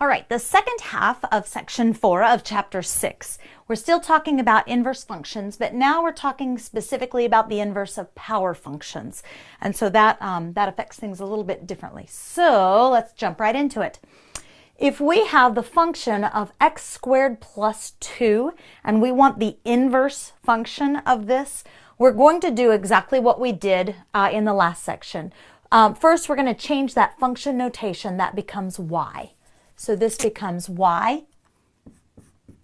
All right, the second half of section 4 of chapter 6. We're still talking about inverse functions, but now we're talking specifically about the inverse of power functions. And so that affects things a little bit differently. So let's jump right into it. If we have the function of x squared plus 2, and we want the inverse function of this, we're going to do exactly what we did in the last section. First, we're going to change that function notation. That becomes y. So this becomes y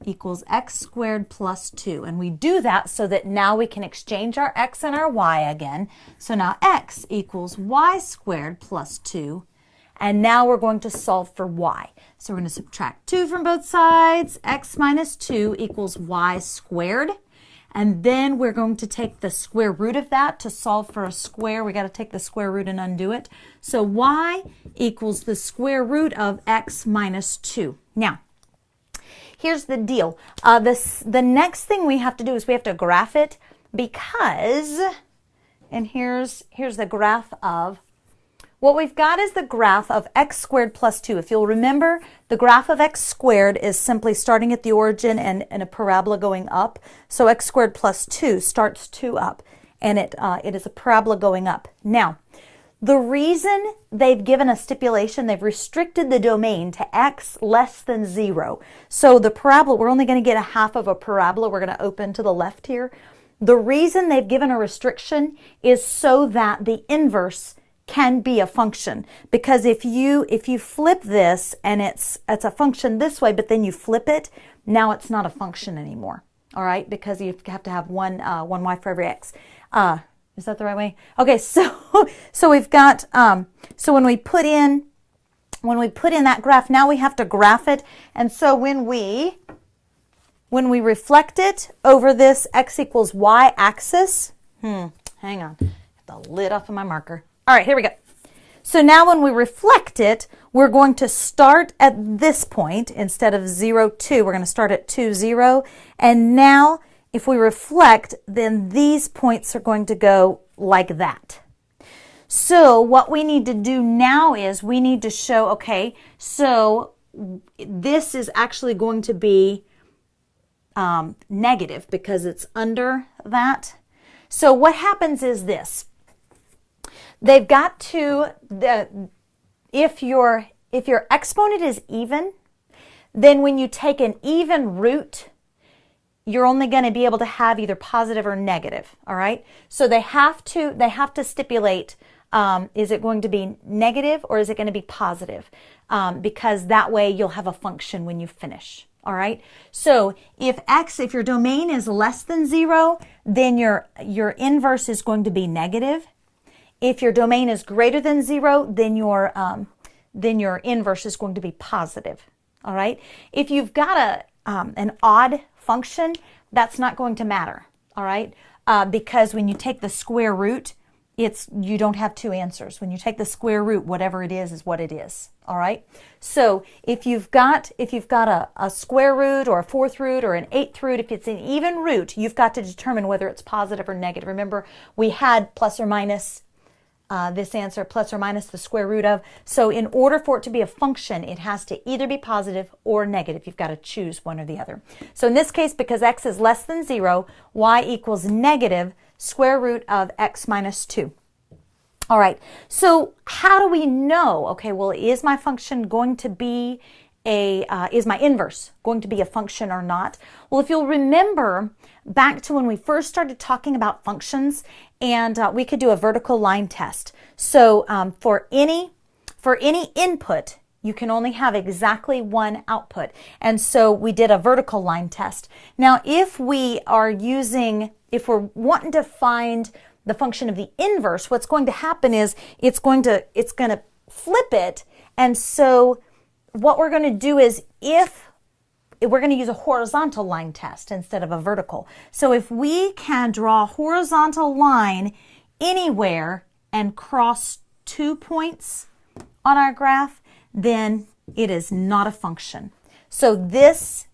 equals x squared plus 2. And we do that so that now we can exchange our x and our y again. So now x equals y squared plus 2. And now we're going to solve for y. So we're going to subtract 2 from both sides. X minus 2 equals y squared. And then we're going to take the square root of that to solve for a square. We got to take the square root and undo it. So y equals the square root of x minus 2. Now, here's the deal. The next thing we have to do is we have to graph it because, and here's the graph of, what we've got is the graph of x squared plus 2. If you'll remember, the graph of x squared is simply starting at the origin and a parabola going up. So x squared plus 2 starts 2 up, and it is a parabola going up. Now, the reason they've given a stipulation, they've restricted the domain to x less than 0. So the parabola, we're only going to get a half of a parabola. We're going to open to the left here. The reason they've given a restriction is so that the inverse can be a function, because if you flip this and it's a function this way, but then you flip it, now it's not a function anymore. All right, because you have to have one y for every x. Is that the right way? Okay, so we've got so when we put in that graph, now we have to graph it, and so when we reflect it over this x equals y axis, hang on, get the lid off of my marker. All right, here we go. So now when we reflect it, we're going to start at this point instead of 0, 2. We're going to start at 2, 0. And now if we reflect, then these points are going to go like that. So what we need to do now is we need to show, okay, so this is actually going to be negative because it's under that. So what happens is this. They've got to, if your exponent is even, then when you take an even root, you're only going to be able to have either positive or negative, all right? So they have to stipulate, is it going to be negative or is it going to be positive? Because that way you'll have a function when you finish, all right? So if your domain is less than 0, then your inverse is going to be negative. If your domain is greater than 0, then your inverse is going to be positive. All right. If you've got an odd function, that's not going to matter. All right, because when you take the square root, you don't have two answers. When you take the square root, whatever it is what it is. All right. So if you've got a square root or a fourth root or an eighth root, if it's an even root, you've got to determine whether it's positive or negative. Remember, we had plus or minus. This answer, plus or minus the square root of. So in order for it to be a function, it has to either be positive or negative. You've got to choose one or the other. So in this case, because x is less than 0, y equals negative square root of x minus 2. All right, so how do we know? Okay, well, is my function going to be is my inverse going to be a function or not? Well, if you'll remember back to when we first started talking about functions, and we could do a vertical line test. So for any input, you can only have exactly one output. And so we did a vertical line test. Now, if we're wanting to find the function of the inverse, what's going to happen is it's going to flip it. And so what we're going to do is we're going to use a horizontal line test instead of a vertical. So if we can draw a horizontal line anywhere and cross 2 points on our graph, then it is not a function. So the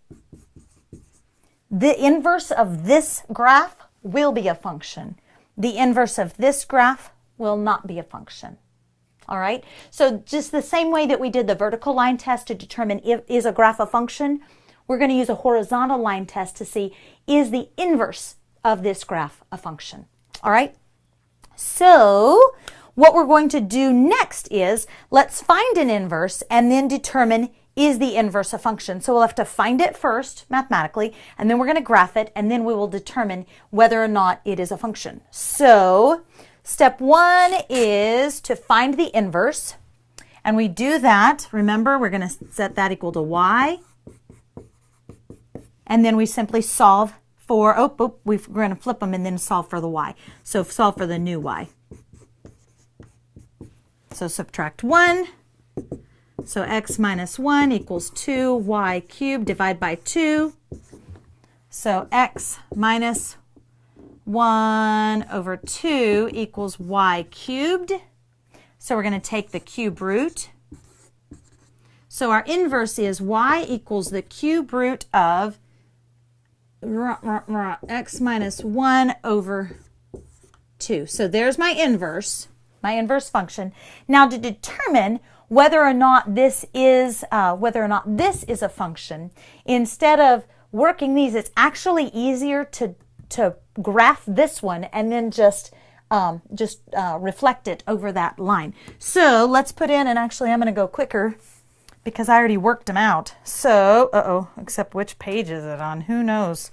inverse of this graph will be a function. The inverse of this graph will not be a function. All right, so just the same way that we did the vertical line test to determine if is a graph a function, we're going to use a horizontal line test to see is the inverse of this graph a function. All right, so what we're going to do next is let's find an inverse and then determine is the inverse a function. So we'll have to find it first mathematically, and then we're going to graph it, and then we will determine whether or not it is a function. So step one is to find the inverse, and we do that. Remember, we're going to set that equal to y, and then we simply solve for, we're going to flip them and then solve for the y. So solve for the new y. So subtract 1. So x minus 1 equals 2y cubed, divide by 2. So x minus 1 over 2 equals y cubed. So we're going to take the cube root. So our inverse is y equals the cube root of x minus 1 over 2. So there's my inverse function. Now to determine whether or not this is a function, instead of working these, it's actually easier to graph this one and then just reflect it over that line. So let's put in, and actually I'm going to go quicker because I already worked them out. So, except which page is it on? Who knows?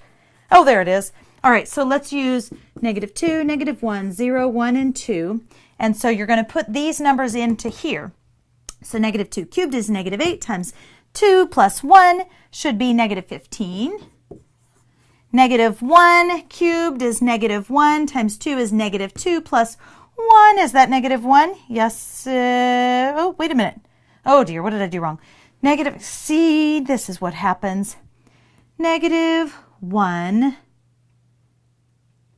Oh, there it is. All right, so let's use -2, -1, 0, 1, and 2. And so you're going to put these numbers into here. So -2 cubed is -8 times 2 plus 1 should be -15. -1 cubed is -1 times 2 is -2 plus 1. Is that -1? Yes. Oh, wait a minute. Oh dear, what did I do wrong? See, this is what happens. -1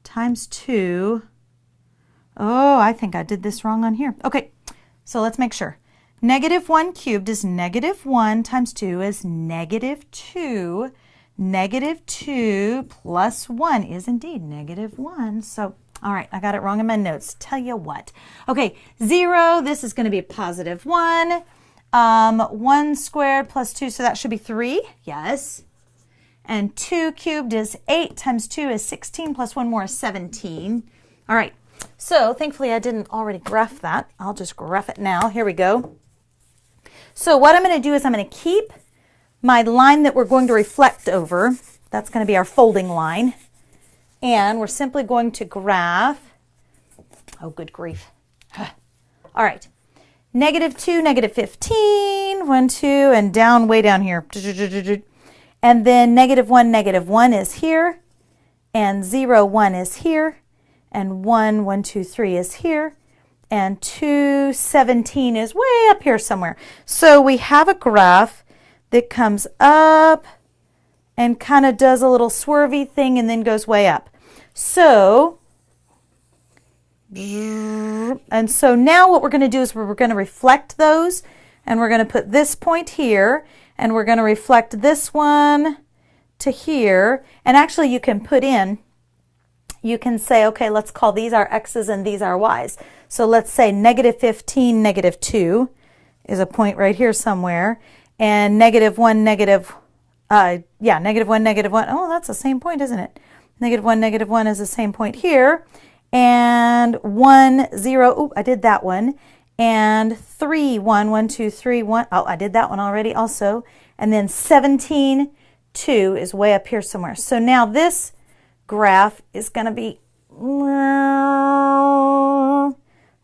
times 2. Oh, I think I did this wrong on here. Okay, so let's make sure. -1 cubed is -1 times 2 is -2. -2 plus 1 is indeed -1. So, all right, I got it wrong in my notes. Tell you what. Okay, 0, this is going to be a +1. 1 squared plus 2, so that should be 3. Yes. And 2 cubed is 8 times 2 is 16 plus 1 more is 17. All right. So thankfully I didn't already graph that. I'll just graph it now. Here we go. So what I'm going to do is I'm going to keep my line that we're going to reflect over. That's going to be our folding line. And we're simply going to graph. Oh, good grief. All right. -2, -15, 1, 2, and down, way down here. And then -1, -1 is here. And 0, 1 is here. And 1, 1, 2, 3 is here. And 2, 17 is way up here somewhere. So we have a graph that comes up and kind of does a little swervy thing and then goes way up. So, and so now what we're going to do is we're going to reflect those, and we're going to put this point here, and we're going to reflect this one to here. And actually you can put in, you can say, okay, let's call these our x's and these our y's. So let's say -15, -2 is a point right here somewhere, and -1, -1, -1. Oh, that's the same point, isn't it? -1, -1 is the same point here, and 1, 0. Oh, I did that one, and 3, 1, 1, 2, 3, 1. Oh, I did that one already also, and then 17, 2 is way up here somewhere. So now this graph is going to be,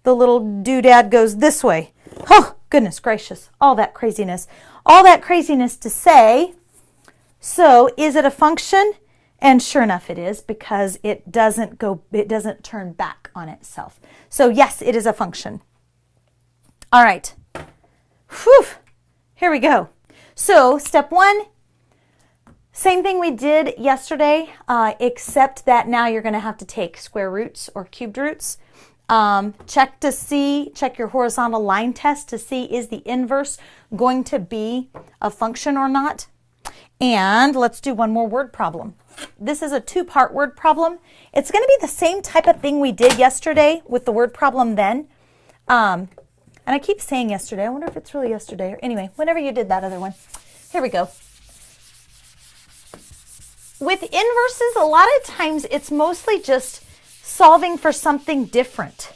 the little doodad goes this way. Oh, goodness gracious, all that craziness. All that craziness to say, so is it a function? And sure enough it is, because it doesn't turn back on itself. So yes, it is a function. All right. Whew. Here we go. So step 1, same thing we did yesterday, except that now you're going to have to take square roots or cubed roots. Check your horizontal line test to see is the inverse going to be a function or not. And let's do one more word problem. This is a 2-part word problem. It's going to be the same type of thing we did yesterday with the word problem then. And I keep saying yesterday. I wonder if it's really yesterday. Or anyway, whenever you did that other one. Here we go. With inverses, a lot of times it's mostly just solving for something different.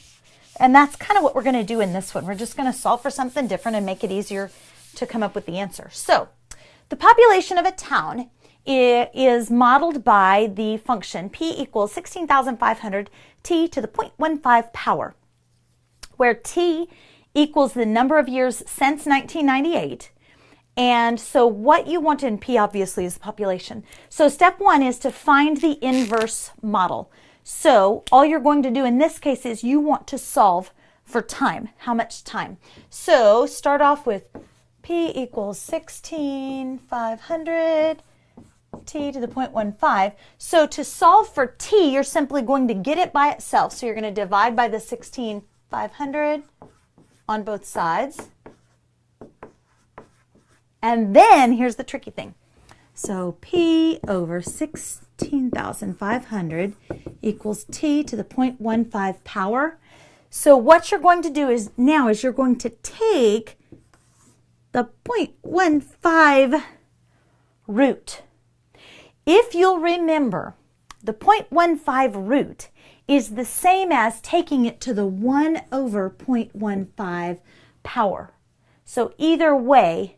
And that's kind of what we're going to do in this one. We're just going to solve for something different and make it easier to come up with the answer. So the population of a town is modeled by the function p equals 16,500 t to the 0.15 power, where t equals the number of years since 1998. And so what you want in P obviously is the population. So step one is to find the inverse model. So all you're going to do in this case is you want to solve for time. How much time? So start off with P equals 16,500 t to the 0.15. So to solve for t, you're simply going to get it by itself. So you're going to divide by the 16,500 on both sides. And then here's the tricky thing. So P over 16,500 equals t to the 0.15 power. So what you're going to do is you're going to take the 0.15 root. If you'll remember, the 0.15 root is the same as taking it to the 1 over 0.15 power. So either way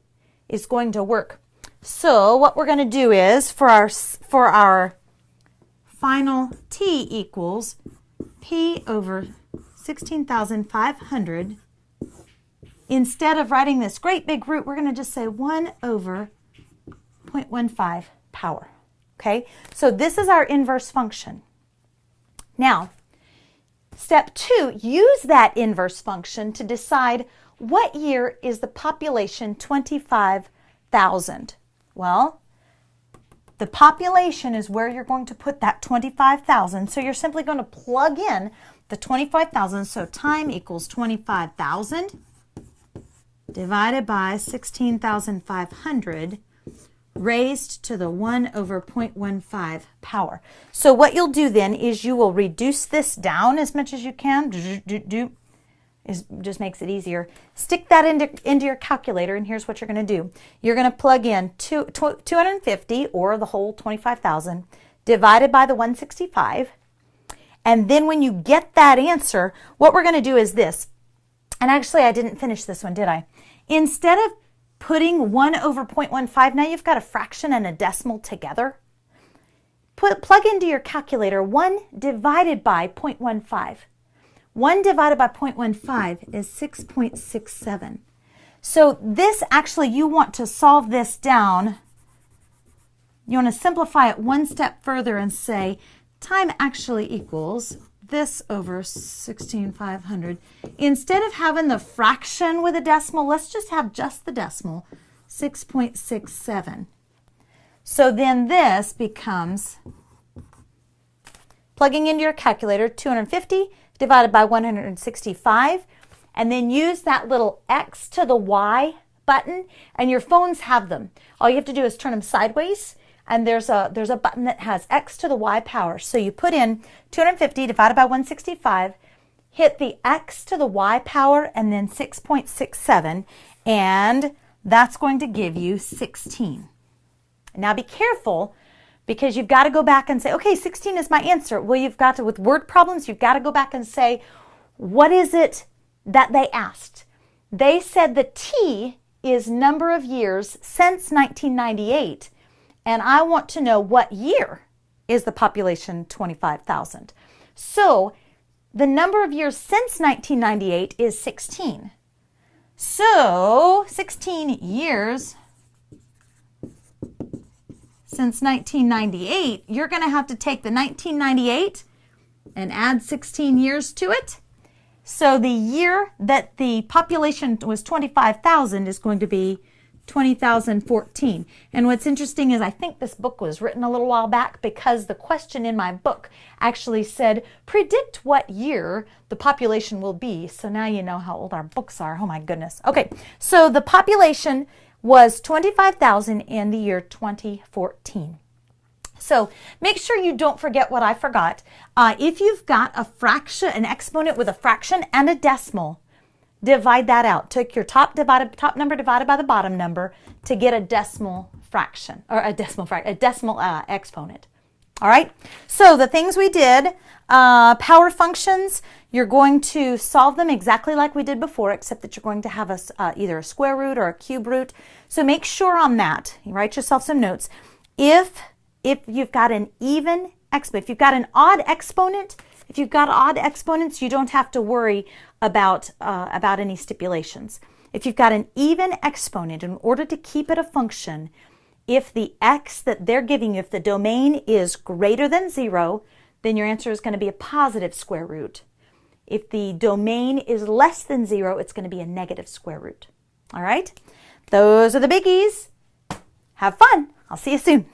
is going to work. So what we're going to do is for our final t equals P over 16,500, instead of writing this great big root, we're going to just say 1 over 0.15 power. Okay, so this is our inverse function. Now, step 2, use that inverse function to decide what year is the population 25,000. Well, the population is where you're going to put that 25,000. So you're simply going to plug in the 25,000. So time equals 25,000 divided by 16,500 raised to the 1 over 0.15 power. So what you'll do then is you will reduce this down as much as you can. Just makes it easier. Stick that into your calculator, and here's what you're going to do. You're going to plug in 250, or the whole 25,000, divided by the 165. And then when you get that answer, what we're going to do is this. And actually, I didn't finish this one, did I? Instead of putting 1 over 0.15, now you've got a fraction and a decimal together. Plug into your calculator 1 divided by 0.15. 1 divided by 0.15 is 6.67. So this actually, you want to solve this down. You want to simplify it one step further and say time actually equals this over 16,500. Instead of having the fraction with a decimal, let's just have just the decimal, 6.67. So then this becomes, plugging into your calculator, 250 divided by 165, and then use that little X to the Y button, and your phones have them. All you have to do is turn them sideways, and there's a button that has X to the Y power. So you put in 250 divided by 165, hit the X to the Y power, and then 6.67, and that's going to give you 16. Now be careful, because you've got to go back and say, okay, 16 is my answer. Well, you've got to, with word problems, you've got to go back and say, what is it that they asked? They said the T is number of years since 1998, and I want to know what year is the population 25,000. So the number of years since 1998 is 16. So 16 years since 1998, you're going to have to take the 1998 and add 16 years to it. So the year that the population was 25,000 is going to be 20,014. And what's interesting is I think this book was written a little while back, because the question in my book actually said, predict what year the population will be. So now you know how old our books are. Oh my goodness. Okay, so the population was 25,000 in the year 2014. So make sure you don't forget what I forgot. If you've got a fraction, an exponent with a fraction and a decimal, divide that out. Took your top number divided by the bottom number to get a decimal fraction, or a decimal exponent. All right, so the things we did, power functions, you're going to solve them exactly like we did before, except that you're going to have either a square root or a cube root. So make sure on that, you write yourself some notes. If you've got an even exponent, if you've got an odd exponent, if you've got odd exponents, you don't have to worry about any stipulations. If you've got an even exponent, in order to keep it a function, if the x that they're giving you, if the domain is greater than 0, then your answer is going to be a positive square root. If the domain is less than 0, it's going to be a negative square root. All right? Those are the biggies. Have fun. I'll see you soon.